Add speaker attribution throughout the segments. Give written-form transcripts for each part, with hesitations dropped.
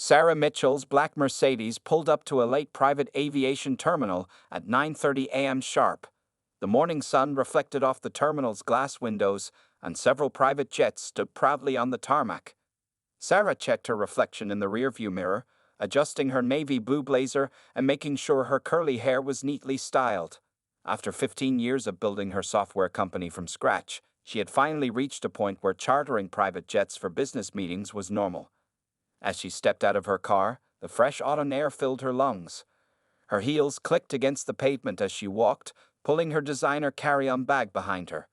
Speaker 1: Sarah Mitchell's black Mercedes pulled up to a late private aviation terminal at 9:30 a.m. sharp. The morning sun reflected off the terminal's glass windows, and several private jets stood proudly on the tarmac. Sarah checked her reflection in the rearview mirror, adjusting her navy blue blazer and making sure her curly hair was neatly styled. After 15 years of building her software company from scratch, she had finally reached a point where chartering private jets for business meetings was normal. As she stepped out of her car, the fresh autumn air filled her lungs. Her heels clicked against the pavement as she walked, pulling her designer carry-on bag behind her.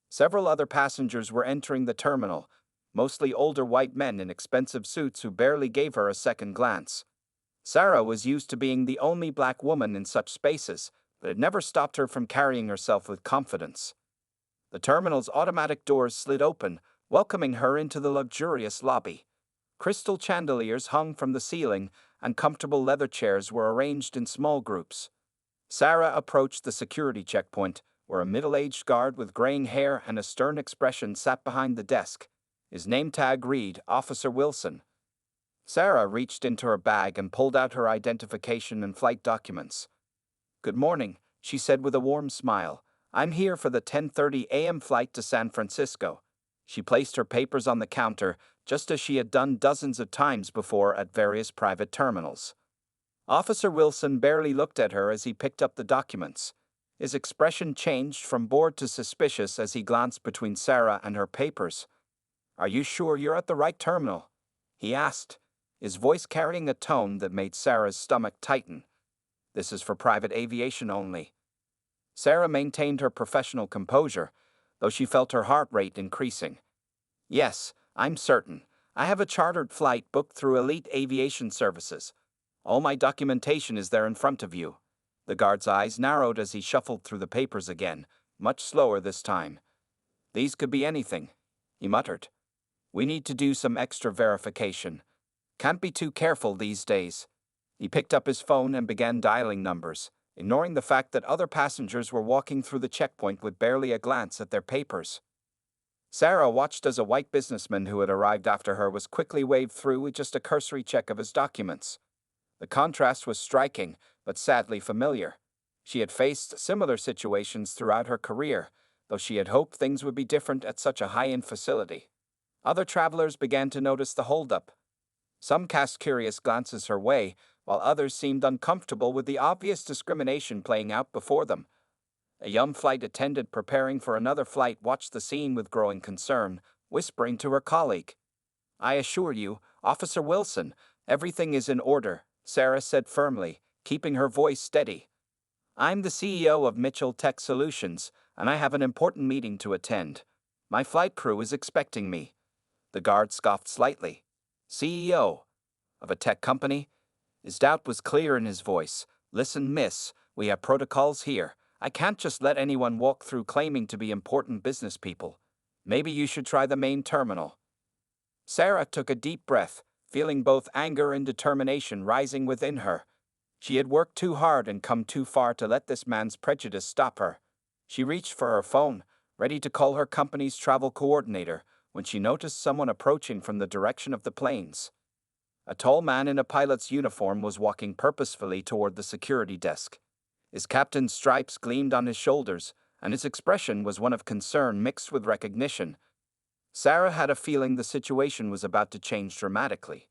Speaker 1: Several other passengers were entering the terminal, mostly older white men in expensive suits who barely gave her a second glance. Sarah was used to being the only black woman in such spaces, but it never stopped her from carrying herself with confidence. The terminal's automatic doors slid open, welcoming her into the luxurious lobby. Crystal chandeliers hung from the ceiling, and comfortable leather chairs were arranged in small groups. Sarah approached the security checkpoint, where a middle-aged guard with graying hair and a stern expression sat behind the desk. His name tag read, Officer Wilson. Sarah reached into her bag and pulled out her identification and flight documents. "Good morning," she said with a warm smile. "I'm here for the 10:30 a.m. flight to San Francisco." She placed her papers on the counter, just as she had done dozens of times before at various private terminals. Officer Wilson barely looked at her as he picked up the documents. His expression changed from bored to suspicious as he glanced between Sarah and her papers. "Are you sure you're at the right terminal?" he asked, his voice carrying a tone that made Sarah's stomach tighten. "This is for private aviation only." Sarah maintained her professional composure, though she felt her heart rate increasing. "Yes, I'm certain. I have a chartered flight booked through Elite Aviation Services. All my documentation is there in front of you." The guard's eyes narrowed as he shuffled through the papers again, much slower this time. "These could be anything," he muttered. "We need to do some extra verification. Can't be too careful these days." He picked up his phone and began dialing numbers, ignoring the fact that other passengers were walking through the checkpoint with barely a glance at their papers. Sarah watched as a white businessman who had arrived after her was quickly waved through with just a cursory check of his documents. The contrast was striking, but sadly familiar. She had faced similar situations throughout her career, though she had hoped things would be different at such a high-end facility. Other travelers began to notice the holdup. Some cast curious glances her way, while others seemed uncomfortable with the obvious discrimination playing out before them. A young flight attendant preparing for another flight watched the scene with growing concern, whispering to her colleague. "I assure you, Officer Wilson, everything is in order," Sarah said firmly, keeping her voice steady. "I'm the CEO of Mitchell Tech Solutions, and I have an important meeting to attend. My flight crew is expecting me." The guard scoffed slightly. "CEO? Of a tech company?" His doubt was clear in his voice. "Listen, miss, we have protocols here. I can't just let anyone walk through claiming to be important business people. Maybe you should try the main terminal." Sarah took a deep breath, feeling both anger and determination rising within her. She had worked too hard and come too far to let this man's prejudice stop her. She reached for her phone, ready to call her company's travel coordinator, when she noticed someone approaching from the direction of the planes. A tall man in a pilot's uniform was walking purposefully toward the security desk. His captain's stripes gleamed on his shoulders, and his expression was one of concern mixed with recognition. Sarah had a feeling the situation was about to change dramatically.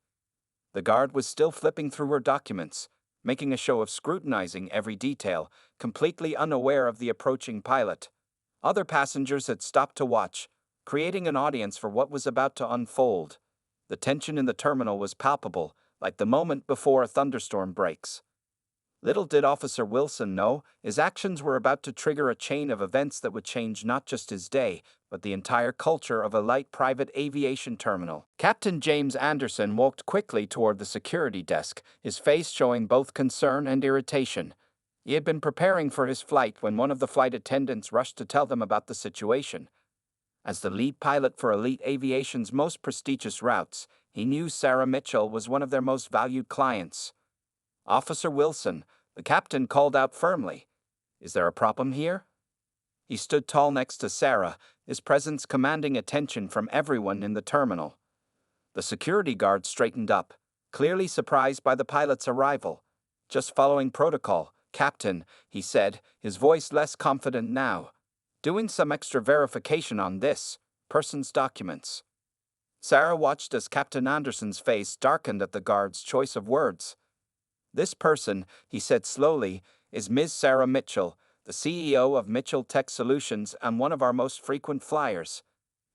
Speaker 1: The guard was still flipping through her documents, making a show of scrutinizing every detail, completely unaware of the approaching pilot. Other passengers had stopped to watch, creating an audience for what was about to unfold. The tension in the terminal was palpable, like the moment before a thunderstorm breaks. Little did Officer Wilson know, his actions were about to trigger a chain of events that would change not just his day, but the entire culture of a light private aviation terminal. Captain James Anderson walked quickly toward the security desk, his face showing both concern and irritation. He had been preparing for his flight when one of the flight attendants rushed to tell them about the situation. As the lead pilot for Elite Aviation's most prestigious routes, he knew Sarah Mitchell was one of their most valued clients. "Officer Wilson," the captain called out firmly. "Is there a problem here?" He stood tall next to Sarah, his presence commanding attention from everyone in the terminal. The security guard straightened up, clearly surprised by the pilot's arrival. "Just following protocol, Captain," he said, his voice less confident now. "Doing some extra verification on this person's documents." Sarah watched as Captain Anderson's face darkened at the guard's choice of words. "This person," he said slowly, "is Ms. Sarah Mitchell, the CEO of Mitchell Tech Solutions and one of our most frequent flyers."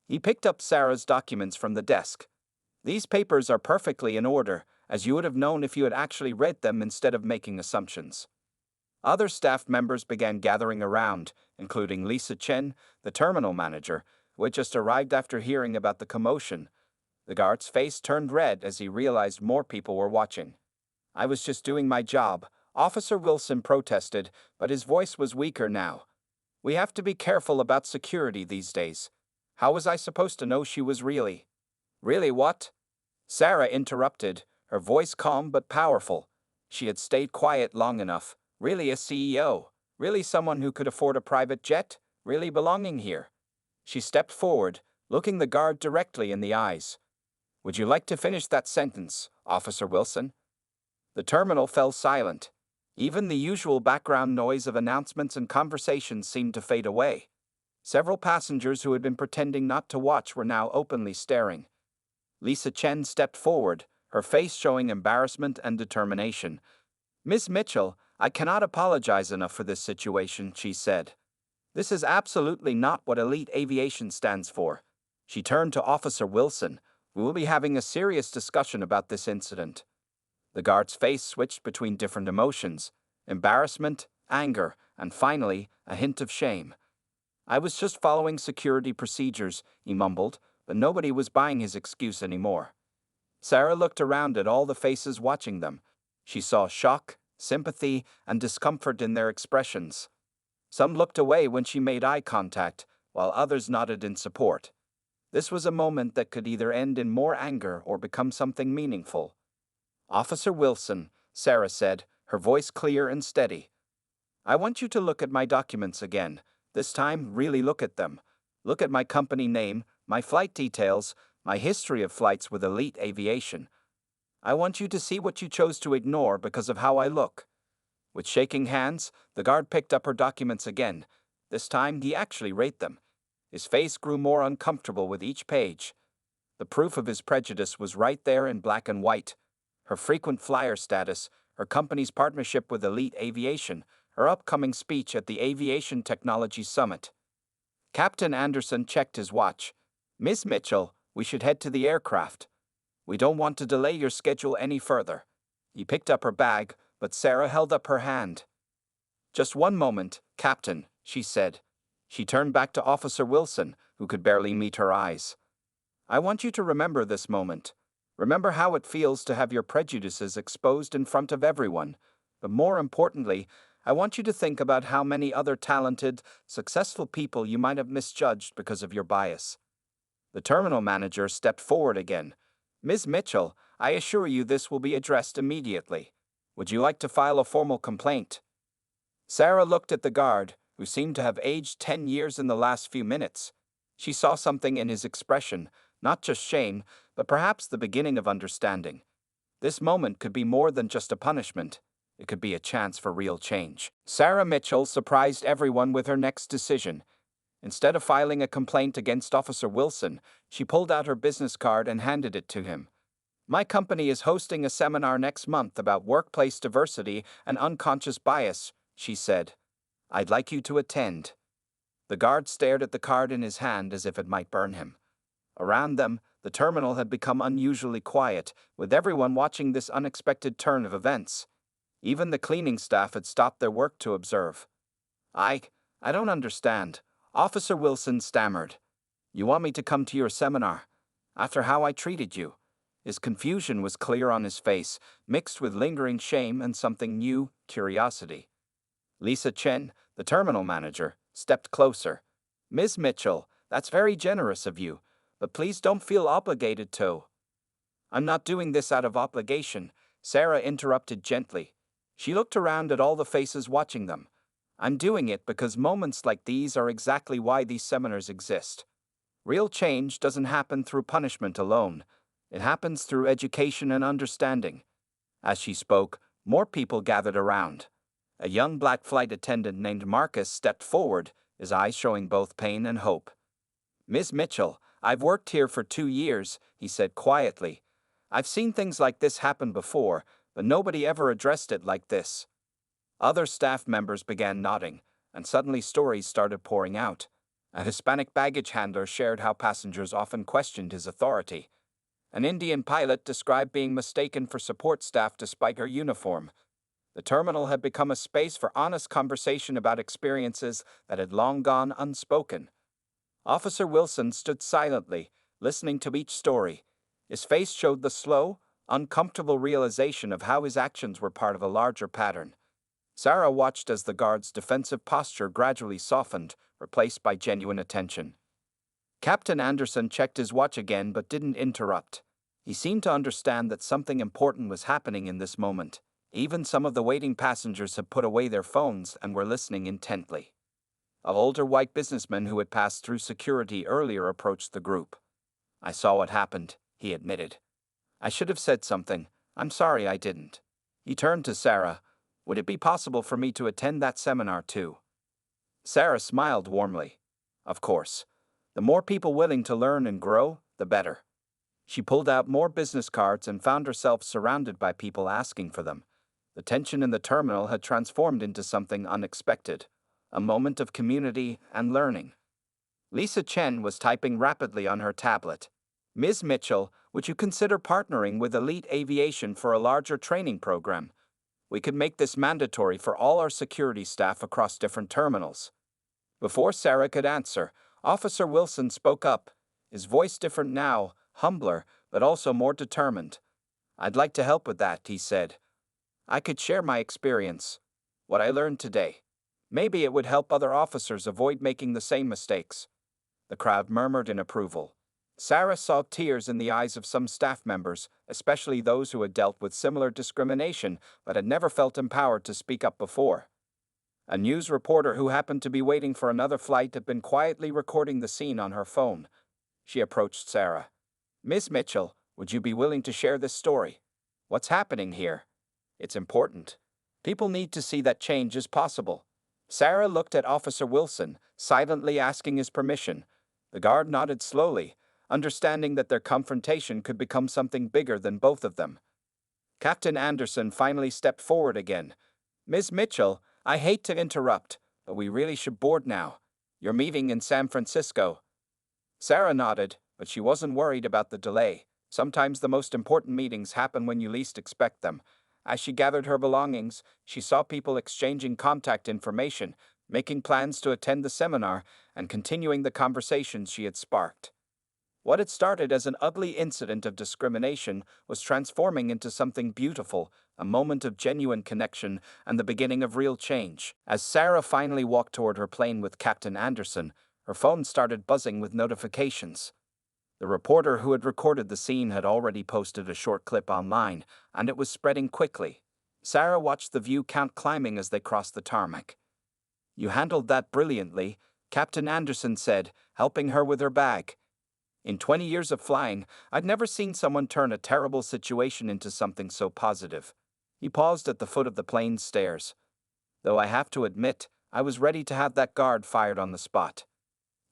Speaker 1: He picked up Sarah's documents from the desk. "These papers are perfectly in order, as you would have known if you had actually read them instead of making assumptions." Other staff members began gathering around, including Lisa Chen, the terminal manager, who had just arrived after hearing about the commotion. The guard's face turned red as he realized more people were watching. "I was just doing my job," Officer Wilson protested, but his voice was weaker now. "We have to be careful about security these days. How was I supposed to know she was really?" "Really what?" Sarah interrupted, her voice calm but powerful. She had stayed quiet long enough. "Really a CEO? Really someone who could afford a private jet? Really belonging here?" She stepped forward, looking the guard directly in the eyes. "Would you like to finish that sentence, Officer Wilson?" The terminal fell silent. Even the usual background noise of announcements and conversations seemed to fade away. Several passengers who had been pretending not to watch were now openly staring. Lisa Chen stepped forward, her face showing embarrassment and determination. "Ms. Mitchell, I cannot apologize enough for this situation," she said. "This is absolutely not what elite aviation stands for." She turned to Officer Wilson. "We will be having a serious discussion about this incident." The guard's face switched between different emotions: embarrassment, anger, and finally, a hint of shame. "I was just following security procedures," he mumbled, but nobody was buying his excuse anymore. Sarah looked around at all the faces watching them. She saw shock, sympathy, and discomfort in their expressions. Some looked away when she made eye contact, while others nodded in support. This was a moment that could either end in more anger or become something meaningful. "Officer Wilson," Sarah said, her voice clear and steady, "I want you to look at my documents again. This time, really look at them. Look at my company name, my flight details, my history of flights with elite aviation. I want you to see what you chose to ignore because of how I look." With shaking hands, the guard picked up her documents again. This time, he actually read them. His face grew more uncomfortable with each page. The proof of his prejudice was right there in black and white. Her frequent flyer status, her company's partnership with Elite Aviation, her upcoming speech at the Aviation Technology Summit. Captain Anderson checked his watch. "Miss Mitchell, we should head to the aircraft. We don't want to delay your schedule any further." He picked up her bag, but Sarah held up her hand. "Just one moment, Captain," she said. She turned back to Officer Wilson, who could barely meet her eyes. "I want you to remember this moment. Remember how it feels to have your prejudices exposed in front of everyone. But more importantly, I want you to think about how many other talented, successful people you might have misjudged because of your bias." The terminal manager stepped forward again. "Ms. Mitchell, I assure you this will be addressed immediately. Would you like to file a formal complaint?" Sarah looked at the guard, who seemed to have aged 10 years in the last few minutes. She saw something in his expression, not just shame, but perhaps the beginning of understanding. This moment could be more than just a punishment. It could be a chance for real change. Sarah Mitchell surprised everyone with her next decision. Instead of filing a complaint against Officer Wilson, she pulled out her business card and handed it to him. "My company is hosting a seminar next month about workplace diversity and unconscious bias," she said. "I'd like you to attend." The guard stared at the card in his hand as if it might burn him. Around them, the terminal had become unusually quiet, with everyone watching this unexpected turn of events. Even the cleaning staff had stopped their work to observe. I don't understand," Officer Wilson stammered. "You want me to come to your seminar? After how I treated you?" His confusion was clear on his face, mixed with lingering shame and something new, curiosity. Lisa Chen, the terminal manager, stepped closer. "Ms. Mitchell, that's very generous of you, but please don't feel obligated to." "I'm not doing this out of obligation," Sarah interrupted gently. She looked around at all the faces watching them. "I'm doing it because moments like these are exactly why these seminars exist. Real change doesn't happen through punishment alone. It happens through education and understanding. As she spoke, more people gathered around. A young black flight attendant named Marcus stepped forward, his eyes showing both pain and hope. "Miss Mitchell, I've worked here for 2 years," he said quietly. "I've seen things like this happen before, but nobody ever addressed it like this." Other staff members began nodding, and suddenly stories started pouring out. A Hispanic baggage handler shared how passengers often questioned his authority. An Indian pilot described being mistaken for support staff despite her uniform. The terminal had become a space for honest conversation about experiences that had long gone unspoken. Officer Wilson stood silently, listening to each story. His face showed the slow, uncomfortable realization of how his actions were part of a larger pattern. Sarah watched as the guard's defensive posture gradually softened, replaced by genuine attention. Captain Anderson checked his watch again but didn't interrupt. He seemed to understand that something important was happening in this moment. Even some of the waiting passengers had put away their phones and were listening intently. An older white businessman who had passed through security earlier approached the group. "I saw what happened," he admitted. "I should have said something. I'm sorry I didn't." He turned to Sarah. "Would it be possible for me to attend that seminar too?" Sarah smiled warmly. "Of course. The more people willing to learn and grow, the better." She pulled out more business cards and found herself surrounded by people asking for them. The tension in the terminal had transformed into something unexpected, a moment of community and learning. Lisa Chen was typing rapidly on her tablet. "Ms. Mitchell, would you consider partnering with Elite Aviation for a larger training program? We could make this mandatory for all our security staff across different terminals." Before Sarah could answer, Officer Wilson spoke up, his voice different now, humbler, but also more determined. "I'd like to help with that," he said. "I could share my experience, what I learned today. Maybe it would help other officers avoid making the same mistakes." The crowd murmured in approval. Sarah saw tears in the eyes of some staff members, especially those who had dealt with similar discrimination but had never felt empowered to speak up before. A news reporter who happened to be waiting for another flight had been quietly recording the scene on her phone. She approached Sarah. "Miss Mitchell, would you be willing to share this story? What's happening here? It's important. People need to see that change is possible." Sarah looked at Officer Wilson, silently asking his permission. The guard nodded slowly, understanding that their confrontation could become something bigger than both of them. Captain Anderson finally stepped forward again. "Ms. Mitchell, I hate to interrupt, but we really should board now. You're meeting in San Francisco." Sarah nodded, but she wasn't worried about the delay. Sometimes the most important meetings happen when you least expect them. As she gathered her belongings, she saw people exchanging contact information, making plans to attend the seminar, and continuing the conversations she had sparked. What had started as an ugly incident of discrimination was transforming into something beautiful, a moment of genuine connection and the beginning of real change. As Sarah finally walked toward her plane with Captain Anderson, her phone started buzzing with notifications. The reporter who had recorded the scene had already posted a short clip online, and it was spreading quickly. Sarah watched the view count climbing as they crossed the tarmac. "You handled that brilliantly," Captain Anderson said, helping her with her bag. "In 20 years of flying, I'd never seen someone turn a terrible situation into something so positive." He paused at the foot of the plane's stairs. "Though I have to admit, I was ready to have that guard fired on the spot."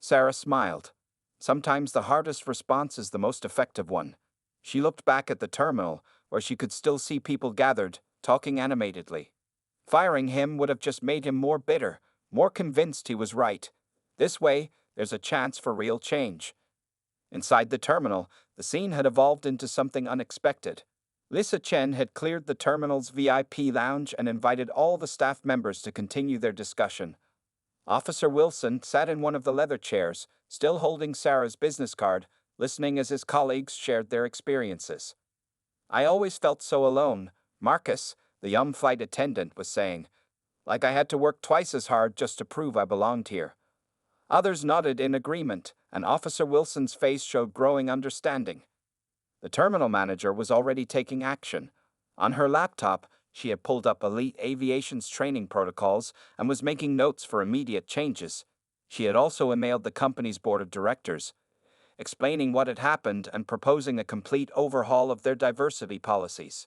Speaker 1: Sarah smiled. Sometimes the hardest response is the most effective one. She looked back at the terminal, where she could still see people gathered, talking animatedly. Firing him would have just made him more bitter, more convinced he was right. This way, there's a chance for real change. Inside the terminal, the scene had evolved into something unexpected. Lisa Chen had cleared the terminal's VIP lounge and invited all the staff members to continue their discussion. Officer Wilson sat in one of the leather chairs, still holding Sarah's business card, listening as his colleagues shared their experiences. "I always felt so alone," Marcus, the young flight attendant, was saying. "Like I had to work twice as hard just to prove I belonged here." Others nodded in agreement, and Officer Wilson's face showed growing understanding. The terminal manager was already taking action. On her laptop, she had pulled up Elite Aviation's training protocols and was making notes for immediate changes. She had also emailed the company's board of directors. explaining what had happened and proposing a complete overhaul of their diversity policies.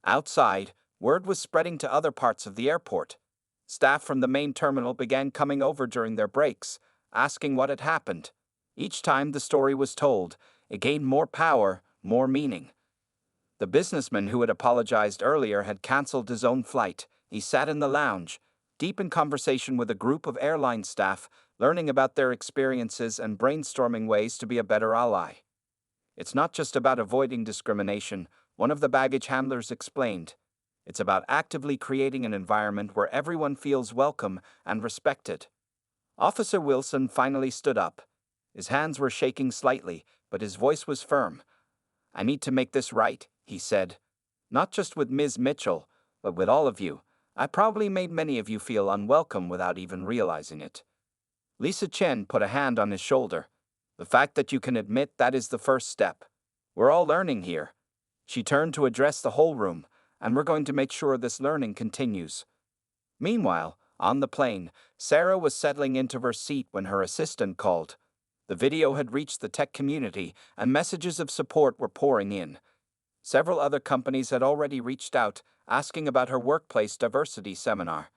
Speaker 1: Outside, word was spreading to other parts of the airport. Staff from the main terminal began coming over during their breaks, asking what had happened. Each time the story was told, it gained more power, more meaning. The businessman who had apologized earlier had canceled his own flight. He sat in the lounge, deep in conversation with a group of airline staff, learning about their experiences and brainstorming ways to be a better ally. It's not just about avoiding discrimination, one of the baggage handlers explained. It's about actively creating an environment where everyone feels welcome and respected. Officer Wilson finally stood up. His hands were shaking slightly, but his voice was firm. "I need to make this right," he said. "Not just with Ms. Mitchell, but with all of you. I probably made many of you feel unwelcome without even realizing it." Lisa Chen put a hand on his shoulder. "The fact that you can admit that is the first step. We're all learning here." She turned to address the whole room, "and we're going to make sure this learning continues." Meanwhile, on the plane, Sarah was settling into her seat when her assistant called. The video had reached the tech community, and messages of support were pouring in. Several other companies had already reached out, asking about her workplace diversity seminar.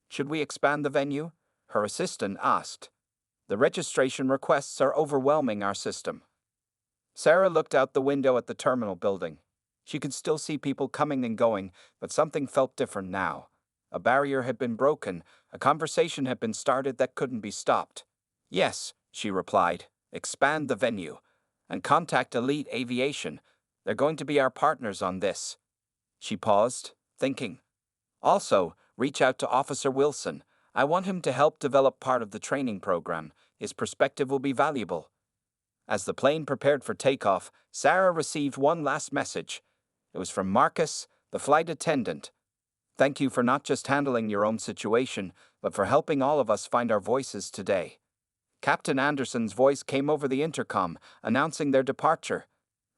Speaker 1: "Should we expand the venue?" her assistant asked. "The registration requests are overwhelming our system." Sarah looked out the window at the terminal building. She could still see people coming and going, but something felt different now. A barrier had been broken, a conversation had been started that couldn't be stopped. "Yes," she replied, "expand the venue. And contact Elite Aviation. They're going to be our partners on this." She paused, thinking. "Also, reach out to Officer Wilson. I want him to help develop part of the training program. His perspective will be valuable." As the plane prepared for takeoff, Sarah received one last message. It was from Marcus, the flight attendant. "Thank you for not just handling your own situation, but for helping all of us find our voices today." Captain Anderson's voice came over the intercom, announcing their departure.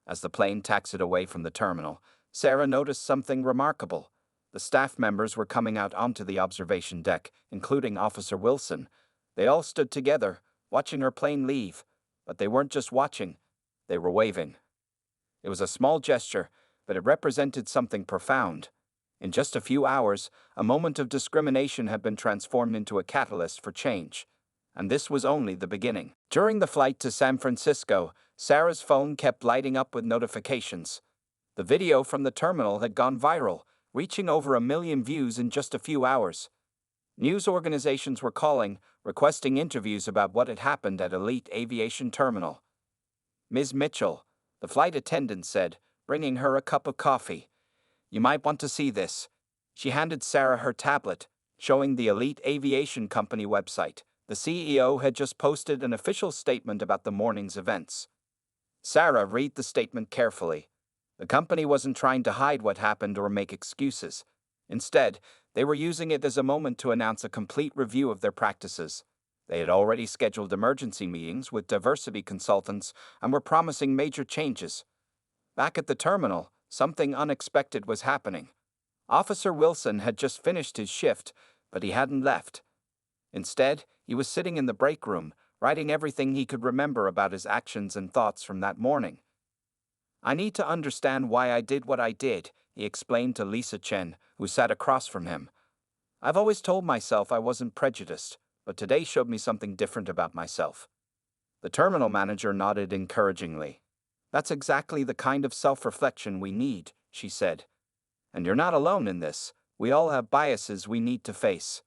Speaker 1: As the plane taxied away from the terminal, Sarah noticed something remarkable. The staff members were coming out onto the observation deck, including Officer Wilson. They all stood together, watching her plane leave. But they weren't just watching, they were waving. It was a small gesture, but it represented something profound. In just a few hours, a moment of discrimination had been transformed into a catalyst for change. And this was only the beginning. During the flight to San Francisco, Sarah's phone kept lighting up with notifications. The video from the terminal had gone viral, reaching over 1 million views in just a few hours. News organizations were calling, requesting interviews about what had happened at Elite Aviation Terminal. "Ms. Mitchell," the flight attendant said, bringing her a cup of coffee. "You might want to see this." She handed Sarah her tablet, showing the Elite Aviation Company website. The CEO had just posted an official statement about the morning's events. Sarah read the statement carefully. The company wasn't trying to hide what happened or make excuses. Instead, they were using it as a moment to announce a complete review of their practices. They had already scheduled emergency meetings with diversity consultants and were promising major changes. Back at the terminal, something unexpected was happening. Officer Wilson had just finished his shift, but he hadn't left. Instead, he was sitting in the break room, writing everything he could remember about his actions and thoughts from that morning. "I need to understand why I did what I did," he explained to Lisa Chen, who sat across from him. "I've always told myself I wasn't prejudiced, but today showed me something different about myself." The terminal manager nodded encouragingly. "That's exactly the kind of self-reflection we need," she said. "And you're not alone in this. We all have biases we need to face."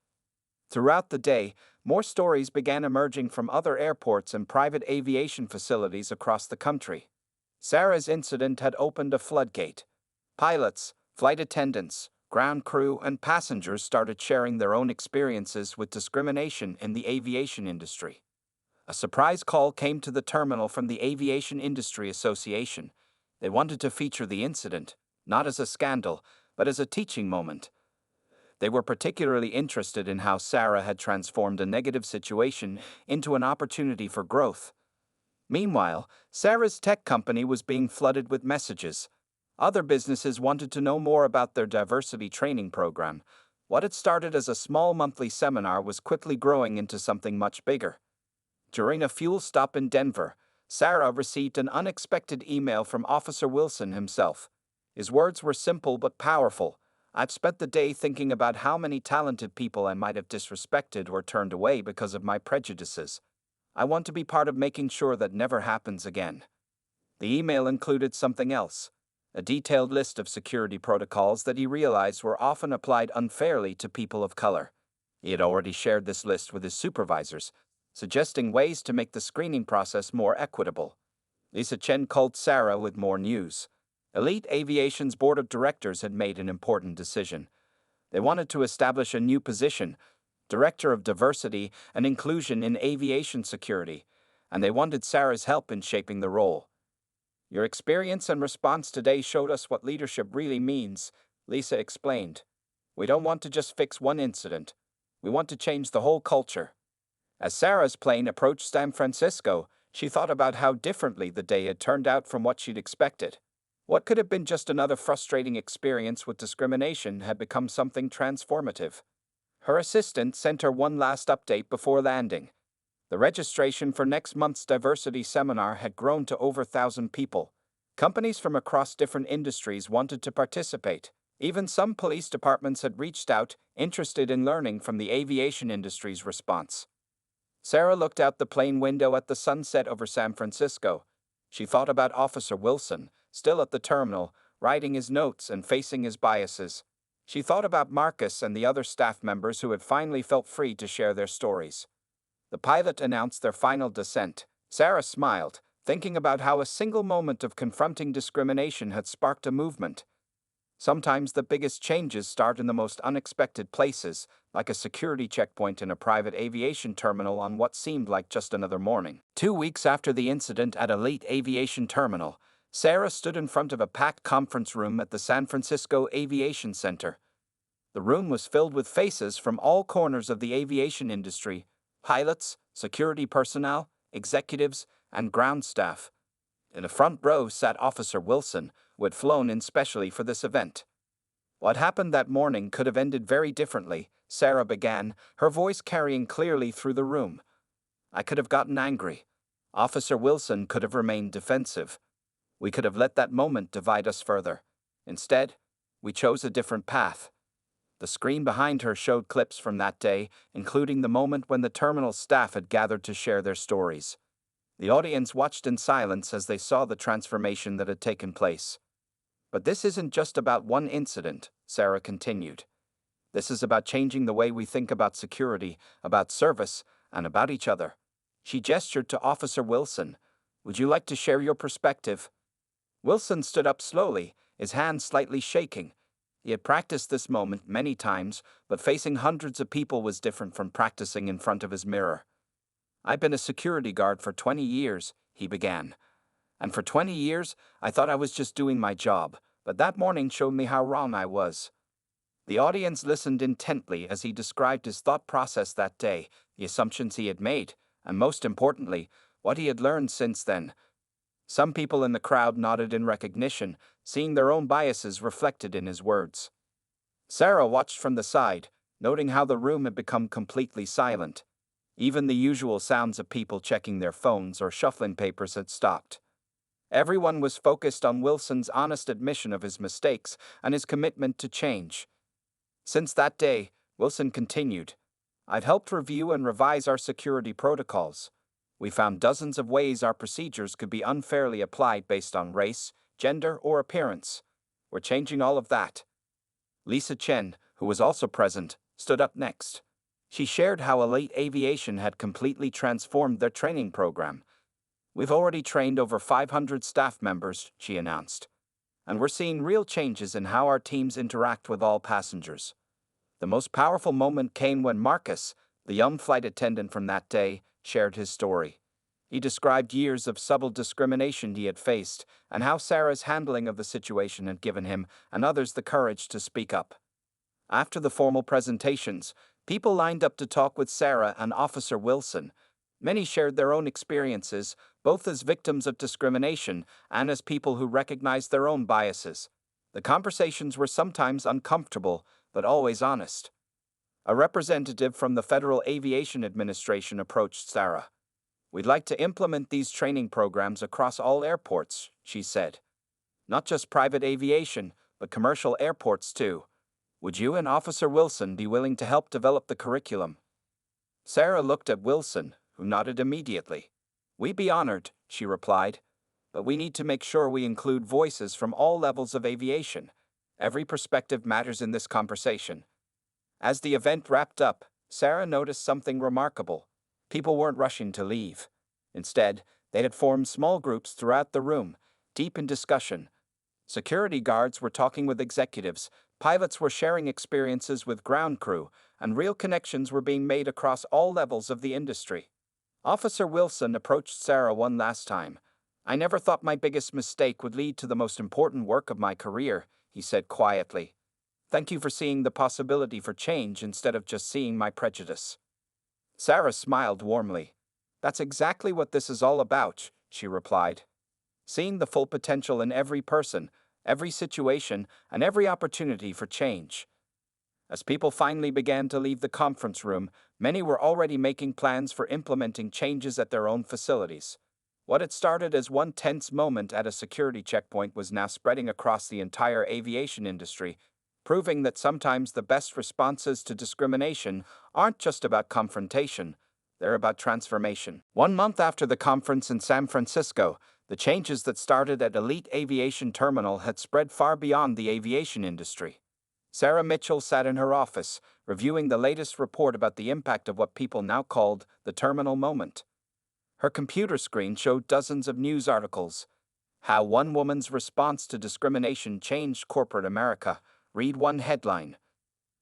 Speaker 1: Throughout the day, more stories began emerging from other airports and private aviation facilities across the country. Sarah's incident had opened a floodgate. Pilots, flight attendants, ground crew, and passengers started sharing their own experiences with discrimination in the aviation industry. A surprise call came to the terminal from the Aviation Industry Association. They wanted to feature the incident, not as a scandal, but as a teaching moment. They were particularly interested in how Sarah had transformed a negative situation into an opportunity for growth. Meanwhile, Sarah's tech company was being flooded with messages. Other businesses wanted to know more about their diversity training program. What had started as a small monthly seminar was quickly growing into something much bigger. During a fuel stop in Denver, Sarah received an unexpected email from Officer Wilson himself. His words were simple but powerful. "I've spent the day thinking about how many talented people I might have disrespected or turned away because of my prejudices. I want to be part of making sure that never happens again." The email included something else, a detailed list of security protocols that he realized were often applied unfairly to people of color. He had already shared this list with his supervisors, suggesting ways to make the screening process more equitable. Lisa Chen called Sarah with more news. Elite Aviation's board of directors had made an important decision. They wanted to establish a new position, Director of Diversity and Inclusion in Aviation Security, and they wanted Sarah's help in shaping the role. "Your experience and response today showed us what leadership really means," Lisa explained. "We don't want to just fix one incident. We want to change the whole culture." As Sarah's plane approached San Francisco, she thought about how differently the day had turned out from what she'd expected. What could have been just another frustrating experience with discrimination had become something transformative. Her assistant sent her one last update before landing. The registration for next month's diversity seminar had grown to over 1,000 people. Companies from across different industries wanted to participate. Even some police departments had reached out, interested in learning from the aviation industry's response. Sarah looked out the plane window at the sunset over San Francisco. She thought about Officer Wilson, still at the terminal, writing his notes and facing his biases. She thought about Marcus and the other staff members who had finally felt free to share their stories. The pilot announced their final descent. Sarah smiled, thinking about how a single moment of confronting discrimination had sparked a movement. Sometimes the biggest changes start in the most unexpected places, like a security checkpoint in a private aviation terminal on what seemed like just another morning. 2 weeks after the incident at Elite Aviation Terminal, Sarah stood in front of a packed conference room at the San Francisco Aviation Center. The room was filled with faces from all corners of the aviation industry: pilots, security personnel, executives, and ground staff. In the front row sat Officer Wilson, who had flown in specially for this event. "What happened that morning could have ended very differently," Sarah began, her voice carrying clearly through the room. "I could have gotten angry. Officer Wilson could have remained defensive. We could have let that moment divide us further. Instead, we chose a different path." The screen behind her showed clips from that day, including the moment when the terminal staff had gathered to share their stories. The audience watched in silence as they saw the transformation that had taken place. "But this isn't just about one incident," Sarah continued. "This is about changing the way we think about security, about service, and about each other." She gestured to Officer Wilson. "Would you like to share your perspective?" Wilson stood up slowly, his hands slightly shaking. He had practiced this moment many times, but facing hundreds of people was different from practicing in front of his mirror. "I've been a security guard for 20 years, he began. "And for 20 years, I thought I was just doing my job, but that morning showed me how wrong I was." The audience listened intently as he described his thought process that day, the assumptions he had made, and most importantly, what he had learned since then. Some people in the crowd nodded in recognition, seeing their own biases reflected in his words. Sarah watched from the side, noting how the room had become completely silent. Even the usual sounds of people checking their phones or shuffling papers had stopped. Everyone was focused on Wilson's honest admission of his mistakes and his commitment to change. Since that day, Wilson continued, "I've helped review and revise our security protocols. We found dozens of ways our procedures could be unfairly applied based on race, gender, or appearance. We're changing all of that." Lisa Chen, who was also present, stood up next. She shared how Elite Aviation had completely transformed their training program. "We've already trained over 500 staff members," she announced. "And we're seeing real changes in how our teams interact with all passengers." The most powerful moment came when Marcus, the young flight attendant from that day, shared his story. He described years of subtle discrimination he had faced and how Sarah's handling of the situation had given him and others the courage to speak up. After the formal presentations, people lined up to talk with Sarah and Officer Wilson. Many shared their own experiences, both as victims of discrimination and as people who recognized their own biases. The conversations were sometimes uncomfortable, but always honest. A representative from the Federal Aviation Administration approached Sarah. We'd like to implement these training programs across all airports, she said. Not just private aviation, but commercial airports too. Would you and Officer Wilson be willing to help develop the curriculum? Sarah looked at Wilson, who nodded immediately. We'd be honored, she replied, but we need to make sure we include voices from all levels of aviation. Every perspective matters in this conversation. As the event wrapped up, Sarah noticed something remarkable. People weren't rushing to leave. Instead, they had formed small groups throughout the room, deep in discussion. Security guards were talking with executives, pilots were sharing experiences with ground crew, and real connections were being made across all levels of the industry. Officer Wilson approached Sarah one last time. I never thought my biggest mistake would lead to the most important work of my career, he said quietly. Thank you for seeing the possibility for change instead of just seeing my prejudice. Sarah smiled warmly. That's exactly what this is all about, she replied. Seeing the full potential in every person, every situation, and every opportunity for change. As people finally began to leave the conference room, many were already making plans for implementing changes at their own facilities. What had started as one tense moment at a security checkpoint was now spreading across the entire aviation industry, proving that sometimes the best responses to discrimination aren't just about confrontation, they're about transformation. 1 month after the conference in San Francisco, the changes that started at Elite Aviation Terminal had spread far beyond the aviation industry. Sarah Mitchell sat in her office, reviewing the latest report about the impact of what people now called the terminal moment. Her computer screen showed dozens of news articles. How one woman's response to discrimination changed corporate America. Read one headline.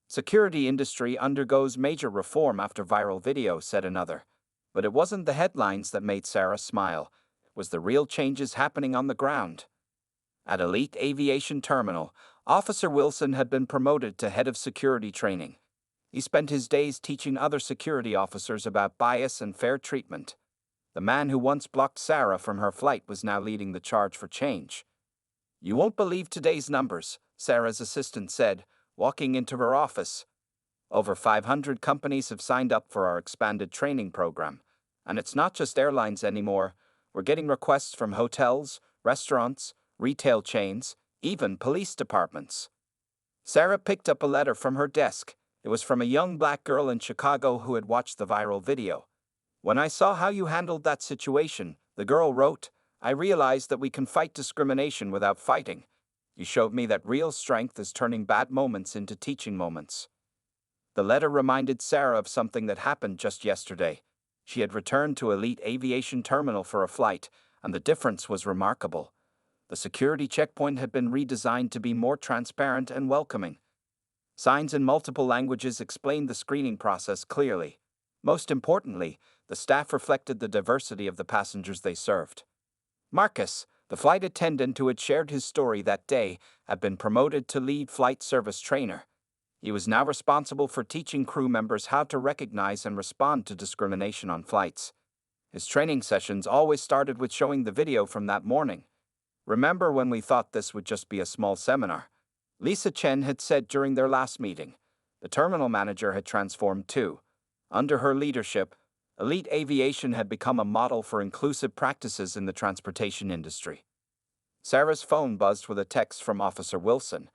Speaker 1: Security industry undergoes major reform after viral video, said another. But it wasn't the headlines that made Sarah smile. It was the real changes happening on the ground. At Elite Aviation Terminal, Officer Wilson had been promoted to head of security training. He spent his days teaching other security officers about bias and fair treatment. The man who once blocked Sarah from her flight was now leading the charge for change. You won't believe today's numbers, Sarah's assistant said, walking into her office. Over 500 companies have signed up for our expanded training program. And it's not just airlines anymore. We're getting requests from hotels, restaurants, retail chains, even police departments. Sarah picked up a letter from her desk. It was from a young black girl in Chicago who had watched the viral video. When I saw how you handled that situation, the girl wrote, I realized that we can fight discrimination without fighting. You showed me that real strength is turning bad moments into teaching moments. The letter reminded Sarah of something that happened just yesterday. She had returned to Elite Aviation Terminal for a flight, and the difference was remarkable. The security checkpoint had been redesigned to be more transparent and welcoming. Signs in multiple languages explained the screening process clearly. Most importantly, the staff reflected the diversity of the passengers they served. Marcus, the flight attendant who had shared his story that day, had been promoted to lead flight service trainer. He was now responsible for teaching crew members how to recognize and respond to discrimination on flights. His training sessions always started with showing the video from that morning. Remember when we thought this would just be a small seminar? Lisa Chen had said during their last meeting. The terminal manager had transformed too. Under her leadership, Elite Aviation had become a model for inclusive practices in the transportation industry. Sarah's phone buzzed with a text from Officer Wilson.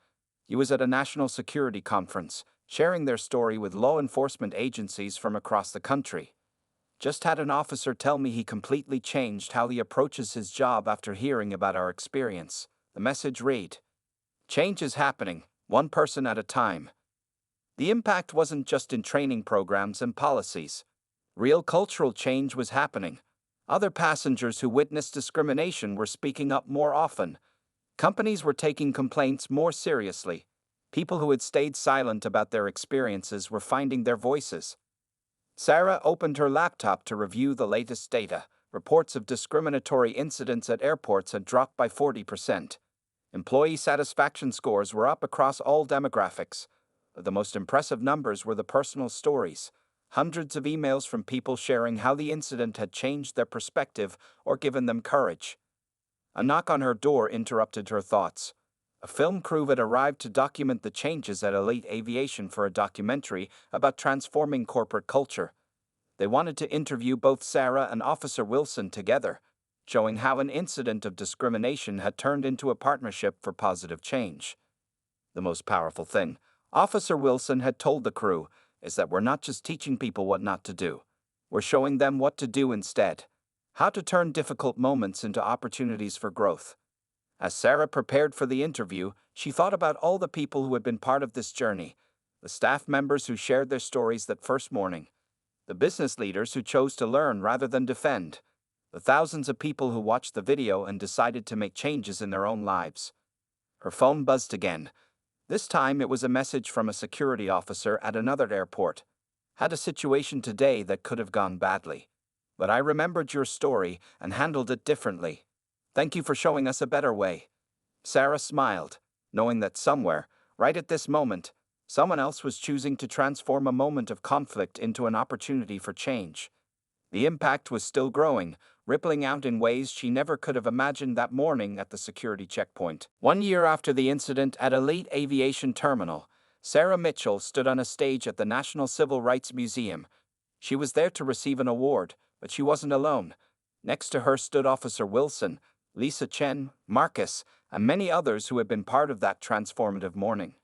Speaker 1: He was at a national security conference, sharing their story with law enforcement agencies from across the country. Just had an officer tell me he completely changed how he approaches his job after hearing about our experience. The message read, Change is happening, one person at a time. The impact wasn't just in training programs and policies. Real cultural change was happening. Other passengers who witnessed discrimination were speaking up more often. Companies were taking complaints more seriously. People who had stayed silent about their experiences were finding their voices. Sarah opened her laptop to review the latest data. Reports of discriminatory incidents at airports had dropped by 40%. Employee satisfaction scores were up across all demographics. But the most impressive numbers were the personal stories. Hundreds of emails from people sharing how the incident had changed their perspective or given them courage. A knock on her door interrupted her thoughts. A film crew had arrived to document the changes at Elite Aviation for a documentary about transforming corporate culture. They wanted to interview both Sarah and Officer Wilson together, showing how an incident of discrimination had turned into a partnership for positive change. The most powerful thing Officer Wilson had told the crew is that we're not just teaching people what not to do, we're showing them what to do instead, how to turn difficult moments into opportunities for growth. As Sarah prepared for the interview, she thought about all the people who had been part of this journey, the staff members who shared their stories that first morning, the business leaders who chose to learn rather than defend, the thousands of people who watched the video and decided to make changes in their own lives. Her phone buzzed again. This time it was a message from a security officer at another airport. Had a situation today that could have gone badly. But I remembered your story and handled it differently. Thank you for showing us a better way. Sarah smiled, knowing that somewhere, right at this moment, someone else was choosing to transform a moment of conflict into an opportunity for change. The impact was still growing, rippling out in ways she never could have imagined that morning at the security checkpoint. 1 year after the incident at Elite Aviation Terminal, Sarah Mitchell stood on a stage at the National Civil Rights Museum. She was there to receive an award, but she wasn't alone. Next to her stood Officer Wilson, Lisa Chen, Marcus, and many others who had been part of that transformative morning.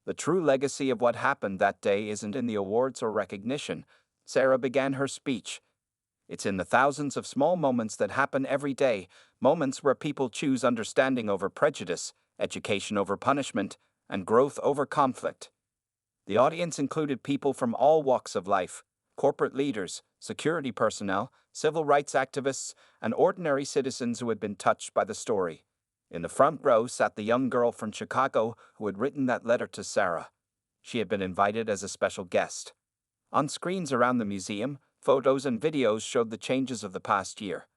Speaker 1: The true legacy of what happened that day isn't in the awards or recognition. Sarah began her speech. It's in the thousands of small moments that happen every day, moments where people choose understanding over prejudice, education over punishment, and growth over conflict. The audience included people from all walks of life, corporate leaders, security personnel, civil rights activists, and ordinary citizens who had been touched by the story. In the front row sat the young girl from Chicago who had written that letter to Sarah. She had been invited as a special guest. On screens around the museum, photos and videos showed the changes of the past year.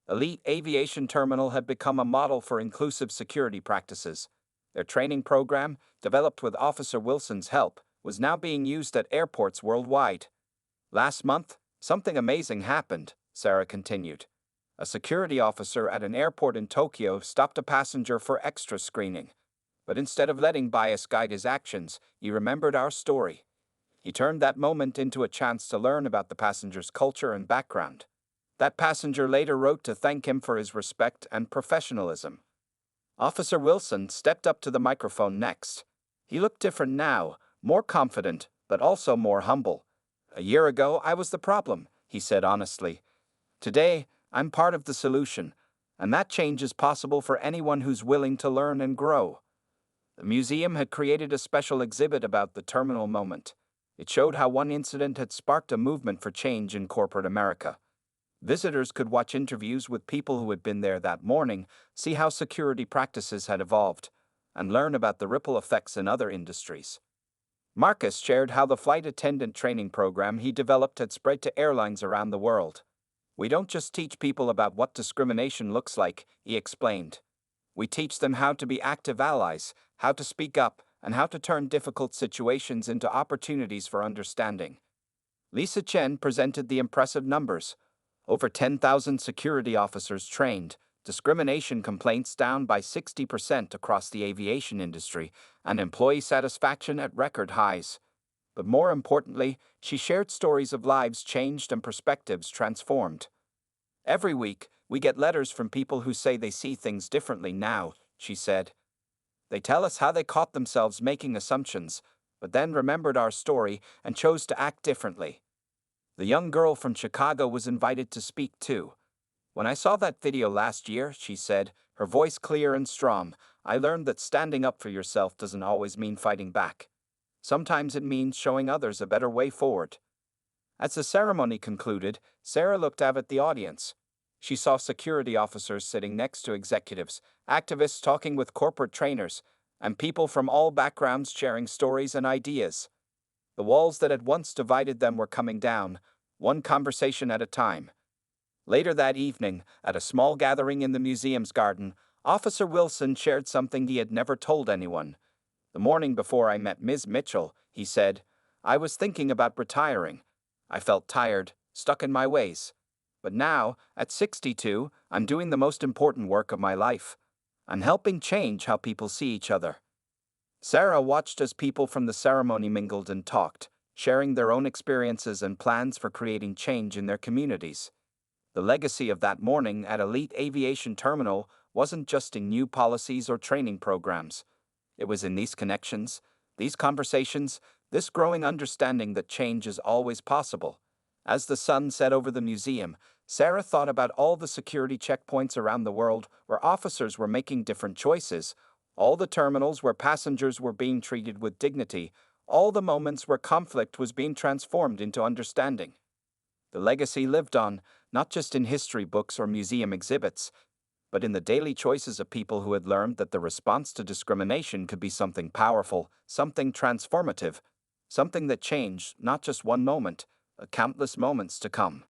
Speaker 1: Elite Aviation Terminal had become a model for inclusive security practices. Their training program, developed with Officer Wilson's help, was now being used at airports worldwide. Last month, something amazing happened, Sarah continued. A security officer at an airport in Tokyo stopped a passenger for extra screening. But instead of letting bias guide his actions, he remembered our story. He turned that moment into a chance to learn about the passenger's culture and background. That passenger later wrote to thank him for his respect and professionalism. Officer Wilson stepped up to the microphone next. He looked different now, more confident, but also more humble. "A year ago, I was the problem," he said honestly. "Today, I'm part of the solution, and that change is possible for anyone who's willing to learn and grow." The museum had created a special exhibit about the terminal moment. It showed how one incident had sparked a movement for change in corporate America. Visitors could watch interviews with people who had been there that morning, see how security practices had evolved, and learn about the ripple effects in other industries. Marcus shared how the flight attendant training program he developed had spread to airlines around the world. "We don't just teach people about what discrimination looks like," he explained. "We teach them how to be active allies, how to speak up, and how to turn difficult situations into opportunities for understanding." Lisa Chen presented the impressive numbers. Over 10,000 security officers trained, discrimination complaints down by 60% across the aviation industry, and employee satisfaction at record highs. But more importantly, she shared stories of lives changed and perspectives transformed. "Every week, we get letters from people who say they see things differently now," she said. "They tell us how they caught themselves making assumptions, but then remembered our story and chose to act differently." The young girl from Chicago was invited to speak too. "When I saw that video last year," she said, her voice clear and strong, "I learned that standing up for yourself doesn't always mean fighting back. Sometimes it means showing others a better way forward." As the ceremony concluded, Sarah looked out at the audience. She saw security officers sitting next to executives, activists talking with corporate trainers, and people from all backgrounds sharing stories and ideas. The walls that had once divided them were coming down, one conversation at a time. Later that evening, at a small gathering in the museum's garden, Officer Wilson shared something he had never told anyone. "The morning before I met Ms. Mitchell," he said, "I was thinking about retiring. I felt tired, stuck in my ways. But now, at 62, I'm doing the most important work of my life. I'm helping change how people see each other." Sarah watched as people from the ceremony mingled and talked, sharing their own experiences and plans for creating change in their communities. The legacy of that morning at Elite Aviation Terminal wasn't just in new policies or training programs. It was in these connections, these conversations, this growing understanding that change is always possible. As the sun set over the museum, Sarah thought about all the security checkpoints around the world where officers were making different choices, all the terminals where passengers were being treated with dignity, all the moments where conflict was being transformed into understanding. The legacy lived on, not just in history books or museum exhibits, but in the daily choices of people who had learned that the response to discrimination could be something powerful, something transformative, something that changed not just one moment, but countless moments to come.